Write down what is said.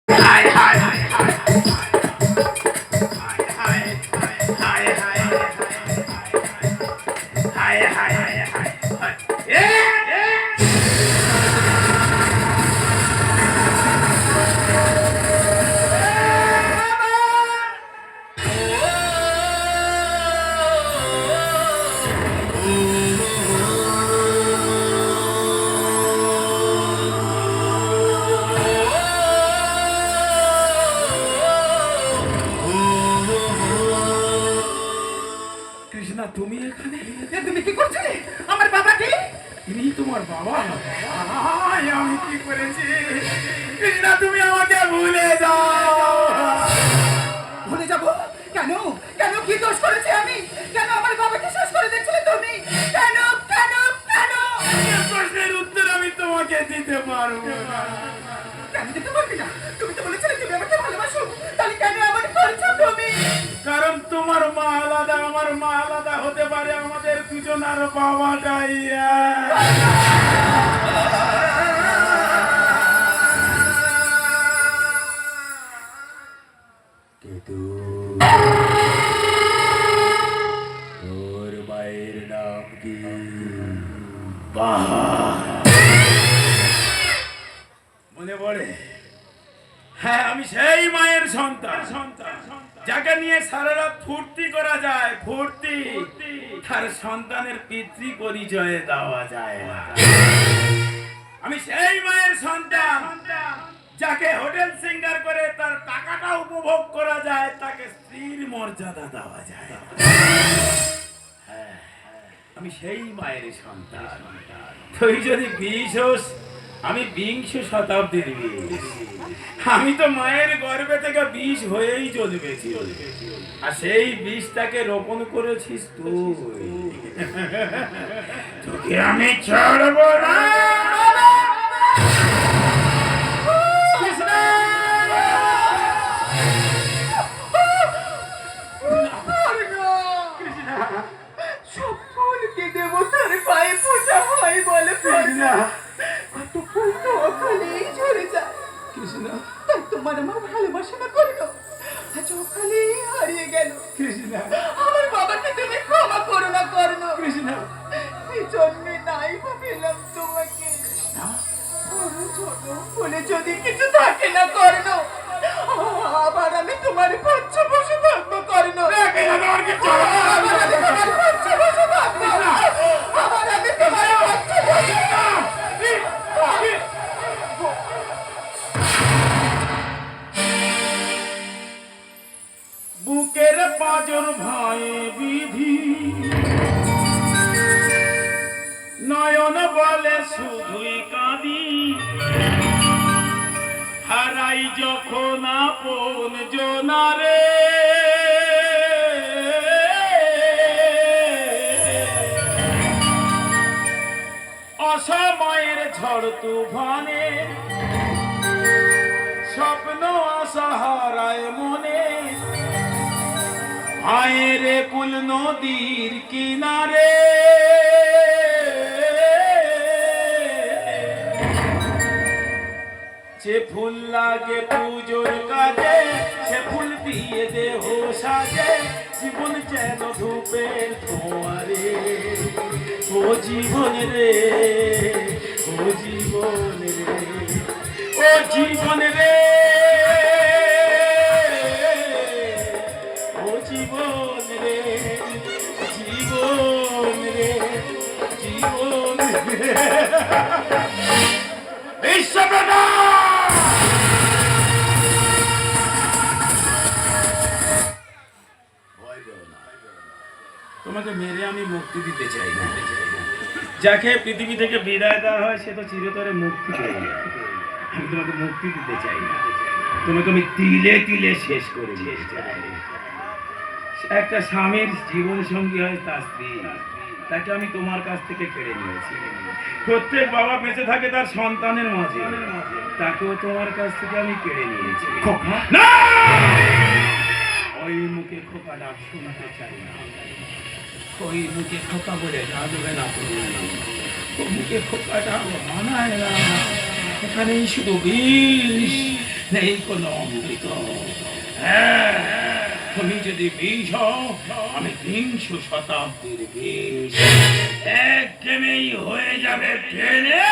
হায় হায় হায় হায় হায় হায় হায় হায় হায় এ কৃষ্ণা, তুমি এখানে? তুমি কি করছিলে? আমার বাবাকে ইনি তোমার বাবা? আয়, আমি কি করেছি? কৃষ্ণা, তুমি আমাকে ভুলে যাও। ভুলে যাব কেন? কেন কি দোষ করেছি আমি? কেন আমার বাবাকে শেষ করে দিচ্ছিলে তুমি? কেন কেন কেন? এই প্রশ্নের উত্তর আমি তোমাকে দিতে পারবো না। কেন দিতে পারবি না? তুমি তো বলেছিলে তুমি আমাকে ভালোবাসো, তাহলে কেন এমন করছো তুমি? কারণ তোমার মা আলাদা, আমার মা আলাদা হতে পারে, আমাদের দুজনার বাবাটাই এক। কেতু, তোর মায়ের নাম কি? মনে পড়ে? হ্যাঁ, আমি সেই মায়ের সন্তান, যাকে নিয়ে সারা রাত ফুর্তি করা যায়, ফুর্তি। তার সন্তানের পিতৃ পরিচয়ে দেওয়া যায় না। আমি সেই মায়ের সন্তান, যাকে হোটেল সিঙ্গার করে তার টাকাটা উপভোগ করা যায়, তাকে স্ত্রীর মর্যাদা দেওয়া যায়। হ্যাঁ, আমি সেই মায়ের সন্তান। তুই যদি 20 হোস, আমি 20 শতাব্দীর 20। আমি তো মায়ের গর্ভে থেকে 20 হয়েই জন্মেছি, আর সেই 20টাকে রোপণ করেছিস তুই। তোকে আমি ছাড়বো না। সব ফুলকে দেবতার পায়ে পূজা হয় বলে কৃষ্ণা, কত ফুল তো ওখানেই ঝরে যায়। কৃষ্ণা, তাই তোমার আমার ভালোবাসা না করলো, আজ ওখানে হারিয়ে গেল। কৃষ্ণা, আমার বাবাকে তুমি ক্ষমা করো না করো। কৃষ্ণা। এই জন্মে নাই ভাবিলাম তোমাকে। বড় ছোট বলে যদি কিছু থাকে না করো, আবার আমি তোমার পাচ্ছে বসে থাকবো করো। আবার আমি তোমার পাচ্ছে বসে থাকবো। আবার আমি তোমার পাচ্ছে বসে বুকের পাজর ভয়ে বিধি, নয়ন বলে শুধুই কাঁদি। হারাই যখন আপন জনারে, অসময়ের ঝড় তুফানে স্বপ্ন আশা হারায় মনে। আয়ের কুল নদীর কিনারে, যে ফুল লাগে পুজোর কাজে, সে ফুল দিয়ে দেহ সাজে। জীবন যেন ধূপের ধোঁয়ারে, ও জীবন রে, ও জীবন রে, ও জীবন রে, ও জীবন রে, জীবন রে, জীবন রে। বিশ্বপ্রভু, তোমাকে মেরে আমি মুক্তি দিতে চাই না। যাকে পৃথিবী থেকে বিদায় দেওয়া হয় সে তো চিরতরে মুক্তি পেয়ে যায়। আমি তোমাকে মুক্তি দিতে চাই না, তোমাকে আমি তিলে তিলে শেষ করে দিতে চাই। একটা স্বামীর জীবন সঙ্গী হয় তার স্ত্রী, তাকে আমি তোমার কাছ থেকে কেড়ে নিয়েছি। প্রত্যেক বাবা বেঁচে থাকে তার সন্তানের মাঝে, তাকেও তোমার কাছ থেকে আমি কেড়ে নিয়েছি। না, ওই মুখে খোকা ডাক শুনতে চাই না। ওই মুখে খোকা বলে ডাকবে না তুমি, ওই মুখে খোকা ডাক মানায় না। এখানেই শুধু বিষ, নেই কোনো অমৃত। হ্যাঁ, তুমি যদি বিষ হও, আমি ৩০ শতাব্দীর বিষ। একঘেয়েমেই হয়ে যাবে টেনে